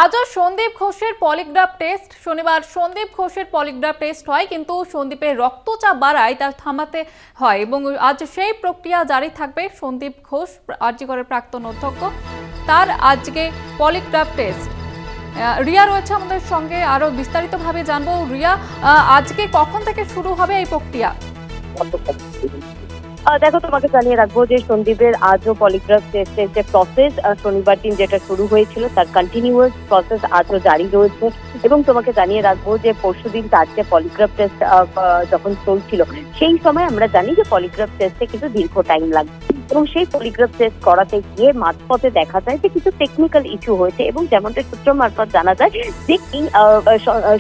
আজও সন্দীপ ঘোষের polygraph test. শনিবার সন্দীপ ঘোষের পলিগ্রাফ টেস্ট হয়, কিন্তু সন্দীপের রক্তচাপ বাড়ায় তা থামাতে হয় এবং আজ সেই প্রক্রিয়া জারি থাকবে। সন্দীপ ঘোষ আরজি করের প্রাক্তন অধ্যক্ষ, তার আজকে পলিগ্রাফ টেস্ট। রিয়া রয়েছে আমাদের সঙ্গে, আরো বিস্তারিতভাবে জানবো। রিয়া, আজকে কখন থেকে শুরু হবে এই প্রক্রিয়া? দেখো, তোমাকে জানিয়ে রাখবো যে সন্দীপের আজও পলিগ্রাফ টেস্টের যে প্রসেস শনিবার দিন যেটা শুরু হয়েছিল তার কন্টিনিউয়াস প্রসেস আজও জারি রয়েছে। এবং তোমাকে জানিয়ে রাখবো যে পরশুদিন তার যে পলিগ্রাফ টেস্ট যখন চলছিল সেই সময় আমরা জানি যে পলিগ্রাফ টেস্টে কিন্তু দীর্ঘ টাইম লাগবে এবং সেই পলিগ্রাফ টেস্ট করাতে গিয়ে মাঝপথে দেখা যায় যে কিছু টেকনিক্যাল ইস্যু হয়েছে। এবং যেমনটা সূত্র মারফত জানা যায় যে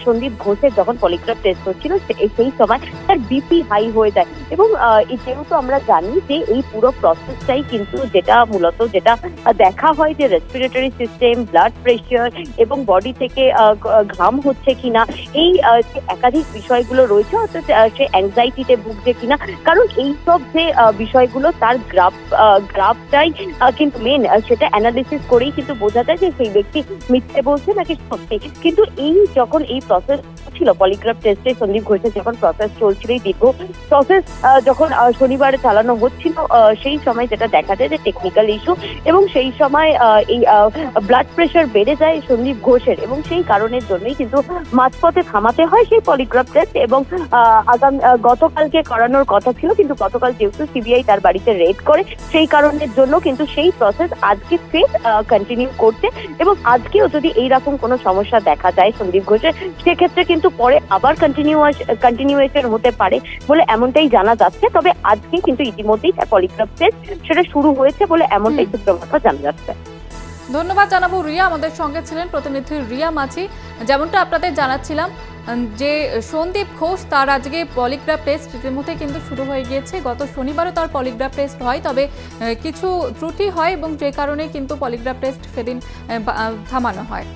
সন্দীপ ঘোষের যখন পলিগ্রাফ টেস্ট হচ্ছিল সেই সময় তার বিপি হাই হয়ে যায়। এবং যেহেতু আমরা জানি যে এই পুরো প্রসেসটাই কিন্তু যেটা মূলত যেটা দেখা হয় যে রেসপিরেটরি সিস্টেম, ব্লাড প্রেশার এবং বডি থেকে ঘাম হচ্ছে কিনা, এই যে একাধিক বিষয়গুলো রয়েছে, অর্থাৎ সে অ্যাংজাইটিতে ভুগছে কিনা। কারণ এইসব যে বিষয়গুলো তার গ্রাফটাই কিন্তু মেন, সেটা অ্যানালিসিস করেই কিন্তু বোঝা যায় যে সেই ব্যক্তি মিথ্যে বলছে নাকি সত্যি। কিন্তু এই যখন এই প্রসেস ছিল পলিগ্রাফ টেস্টে সন্দীপ ঘোষের যখন প্রসেস চলছিল, এই দীর্ঘ প্রসেস যখন শনিবারে চালানো হচ্ছিল সেই সময় যেটা দেখা যায় যে টেকনিক্যাল ইস্যু এবং সেই সময় এই ব্লাড প্রেশার বেড়ে যায় সন্দীপ ঘোষের এবং সেই কারণের জন্যই কিন্তু মাঝপথে থামাতে হয় সেই পলিগ্রাফ টেস্ট। এবং গতকালকে করানোর কথা ছিল, কিন্তু গতকাল যেহেতু সিবিআই তার বাড়িতে রেড করে সেই কারণের জন্য কিন্তু সেই প্রসেস আজকে ফের কন্টিনিউ করছে। এবং আজকেও যদি এইরকম কোনো সমস্যা দেখা যায় সন্দীপ ঘোষের, সেক্ষেত্রে কিন্তু পরে আবার কন্টিনিউয়েশন হতে পারে বলে এমনটাই জানা যাচ্ছে। তবে আজকে কিন্তু ইতিমধ্যেই পলিগ্রাফ টেস্ট সেটা শুরু হয়েছে বলে এমনটাই সূত্রমারফত জানা যাচ্ছে। ধন্যবাদ জানাবো রিয়া, আমাদের সঙ্গে ছিলেন প্রতিনিধি রিয়া মাঝি। যেমনটা আপনাদের জানাচ্ছিলাম যে সন্দীপ ঘোষ তার আজকে পলিগ্রাফ টেস্ট ইতিমধ্যে কিন্তু শুরু হয়ে গিয়েছে। গত শনিবারও তার পলিগ্রাফ টেস্ট হয়, তবে কিছু ত্রুটি হয় এবং যে কারণে কিন্তু পলিগ্রাফ টেস্ট সেদিন থামানো হয়।